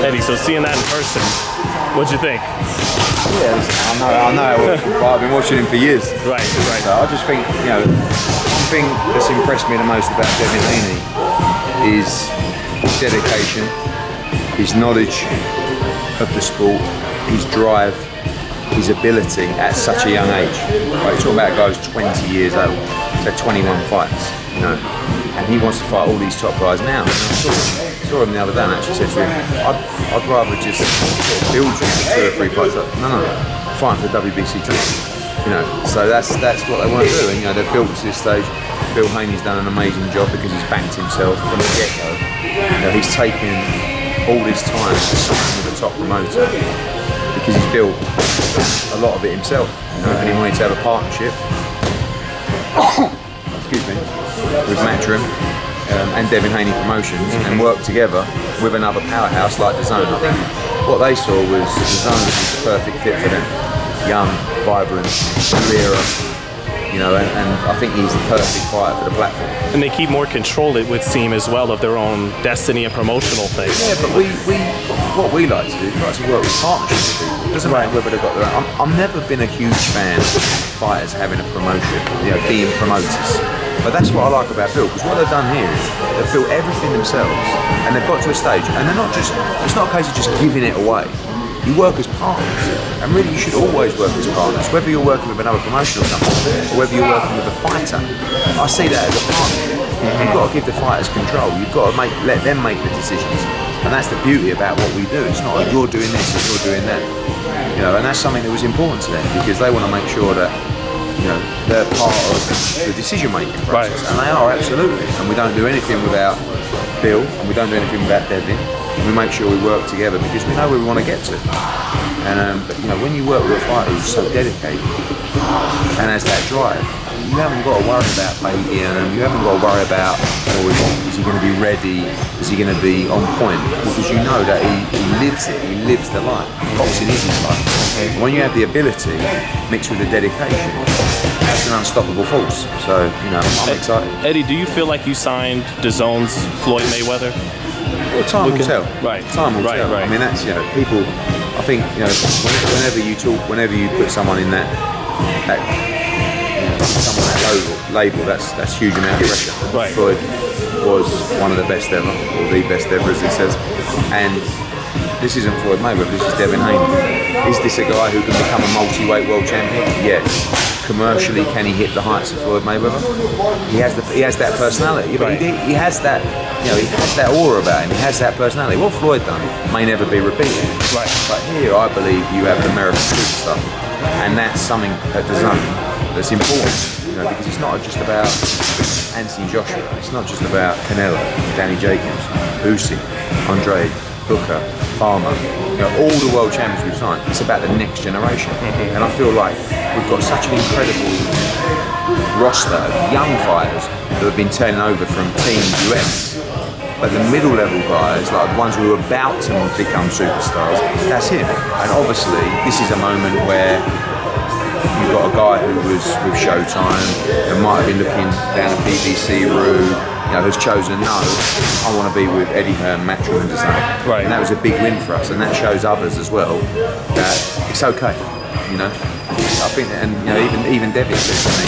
Eddie, so seeing that in person, what'd you think? Yeah, I know. I've been watching him for years. Right. So I just think, the thing that's impressed me the most about Devin Haney is his dedication, his knowledge of the sport, his drive, his ability at such a young age. Like, you're talking about a guy who's 20 years old, he's had 21 fights, and he wants to fight all these top guys now. I saw him the other day and actually said to him, I'd rather just build you 2 or 3 fights. No, fighting for the WBC title. So that's what they want to do. And they've built to this stage. Bill Haney's done an amazing job because he's backed himself from the get-go. He's taken all this time to sign with a top promoter because he's built a lot of it himself. And he wanted to have a partnership. Excuse me, with Matchroom. And Devin Haney Promotions and work together with another powerhouse like DAZN. I think what they saw was DAZN was the perfect fit for them. Young, vibrant, new era, and I think he's the perfect fighter for the platform. And they keep more control, it would seem, as well, of their own destiny and promotional things. Yeah, but what we like to do, we like to work with partnerships with people. It doesn't matter whether they've got their own. I've never been a huge fan of fighters having a promotion, being promoters. But that's what I like about Bill, because what they've done here is they've built everything themselves, and they've got to a stage, and they're not just, it's not a case of just giving it away. You work as partners, and really you should always work as partners, whether you're working with another promotional company, or whether you're working with a fighter. I see that as a partner. You've got to give the fighters control, you've got to let them make the decisions, and that's the beauty about what we do. It's not like you're doing this and you're doing that. And that's something that was important to them, because they want to make sure that they're part of the decision-making process, and they are, absolutely. And we don't do anything without Bill, and we don't do anything without Devin. We make sure we work together because we know where we want to get to. And when you work with a fighter who's so dedicated and has that drive, you haven't got to worry about babying him. You haven't got to worry about, is he going to be ready? Is he going to be on point? Because you know that he lives it. He lives the life. Boxing is his life. And when you have the ability mixed with the dedication, that's an unstoppable force. So, I'm excited. Eddie, do you feel like you signed DAZN's Floyd Mayweather? Well, time will tell. Right. Time will tell. I mean, that's, people, I think, whenever you put someone in that label, that's huge amount of pressure. Right. Floyd was one of the best ever, or the best ever, as he says. And this isn't Floyd Mayweather, this is Devin Haney. Is this a guy who can become a multi-weight world champion? Yes. Commercially, can he hit the heights of Floyd Mayweather? He has that personality. But he has that, he has that aura about him. He has that personality. What Floyd done may never be repeated. Right. But here, I believe you have an American superstar, and that's something at DAZN that's important. Because it's not just about Anthony Joshua. It's not just about Canelo, Danny Jacobs, Usyk, Andre, Booker, Farmer, all the world champions we've signed. It's about the next generation. And I feel like we've got such an incredible roster of young fighters who have been turning over from Team US. But the middle level guys, like the ones who are about to become superstars, that's him. And obviously, this is a moment where you've got a guy who was with Showtime and might have been looking down a BBC route, has chosen, no, I want to be with Eddie Hearn, Matchroom and DAZN. Right. And that was a big win for us, and that shows others as well that it's okay, I think, and even Devin said to me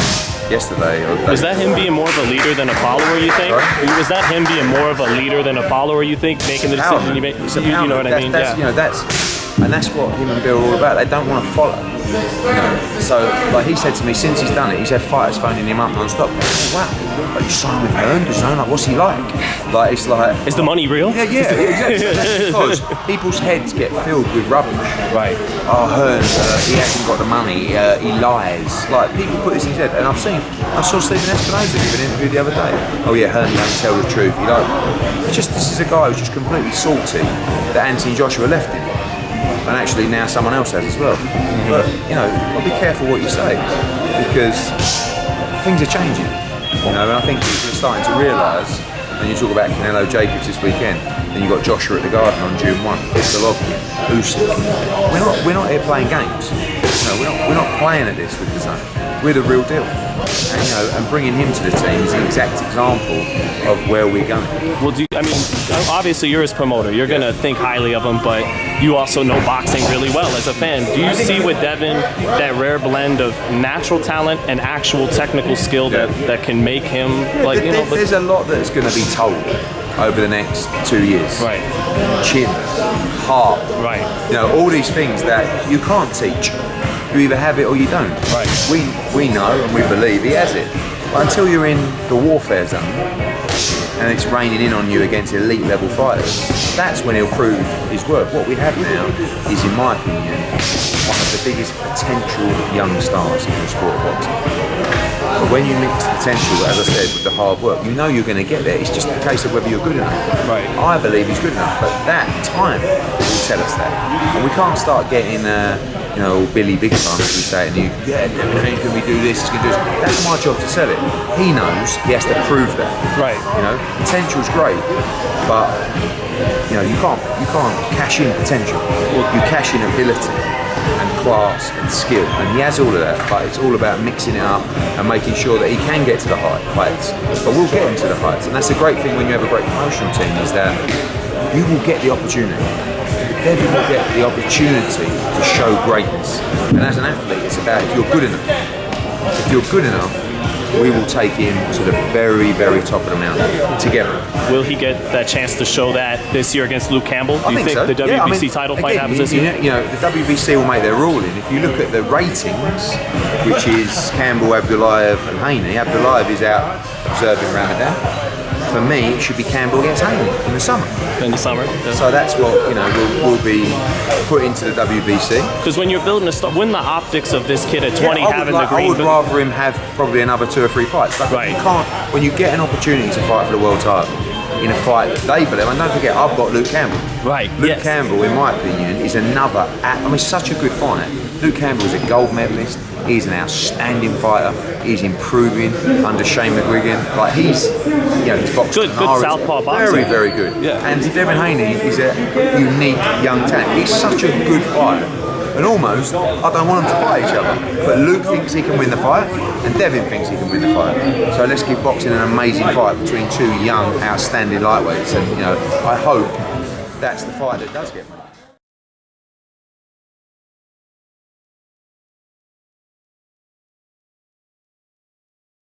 yesterday. Was that him being more of a leader than a follower, you think? Sorry? Was that him being more of a leader than a follower, you think, making the decision you make? You know what I mean? And that's what him and Bill are all about. They don't want to follow. So, like he said to me, since he's done it, he's had fighters phoning him up non-stop. Wow, like you signed with Hearn, like what's he like? Like it's like, is the money real? Yeah, exactly. That's because people's heads get filled with rubbish. Right. Oh, Hearn, he hasn't got the money. He lies. Like people put this in his head, and I've I saw Stephen Espinoza give an interview the other day. Oh yeah, Hearn don't tell the truth. This is a guy who's just completely salty that Anthony Joshua left him. And actually now someone else has as well. But, got to be careful what you say, because things are changing. And I think people are starting to realise, and you talk about Canelo Jacobs this weekend, then you've got Joshua at the Garden on June 1, Golovkin, Usyk. We're not here playing games. We're not playing at this with DAZN. We're the real deal. And bringing him to the team is an exact example of where we're going. Well, obviously you're his promoter. You're going to think highly of him, but you also know boxing really well as a fan. Do you see with Devin that rare blend of natural talent and actual technical skill that can make him There's a lot that's going to be told over the next 2 years. Right. Chin, heart. Right. All these things that you can't teach. You either have it or you don't. Right. We know and we believe he has it. But until you're in the warfare zone and it's raining in on you against elite level fighters, that's when he'll prove his worth. What we have now is, in my opinion, one of the biggest potential young stars in the sport of boxing. But when you mix potential, as I said, with the hard work, you know you're going to get there. It's just a case of whether you're good enough. Right. I believe he's good enough, but that time will tell us that. And we can't start getting Billy Big Time, as we say, and Devin Haney, can we do this? Can do this? That's my job to sell it. He knows he has to prove that. Right. Potential's great, but you can't cash in potential. You cash in ability and class and skill, and he has all of that. But it's all about mixing it up and making sure that he can get to the heights. But we'll get him to the heights, and that's a great thing when you have a great promotional team, is that you will get the opportunity. Devin will get the opportunity to show greatness. And as an athlete, it's about if you're good enough. If you're good enough, we will take him to the very, very top of the mountain together. Will he get that chance to show that this year against Luke Campbell? Do you think so. the WBC title fight happens this year? The WBC will make their ruling. If you look at the ratings, which is Campbell, Abdullayev and Haney, Abdullayev is out observing Ramadan. For me, it should be Campbell against Haney in the summer. In the summer. Yeah. So that's what we'll be put into the WBC. Because when you're building win the optics of this kid at 20 having the green. I would rather him have probably another 2 or 3 fights. Right. You can't, when you get an opportunity to fight for the world title in a fight that they believe, and don't forget, I've got Luke Campbell. Right. Luke Campbell, in my opinion, is another. Such a good fight. Luke Campbell is a gold medalist. He's an outstanding fighter. He's improving under Shane McGuigan. He's boxing. Good southpaw boxer. Very, very good. Yeah. And Devin Haney is a unique young talent. He's such a good fighter. And almost, I don't want them to fight each other. But Luke thinks he can win the fight, and Devin thinks he can win the fight. So let's give boxing an amazing fight between 2 young, outstanding lightweights. And I hope that's the fight that does get made.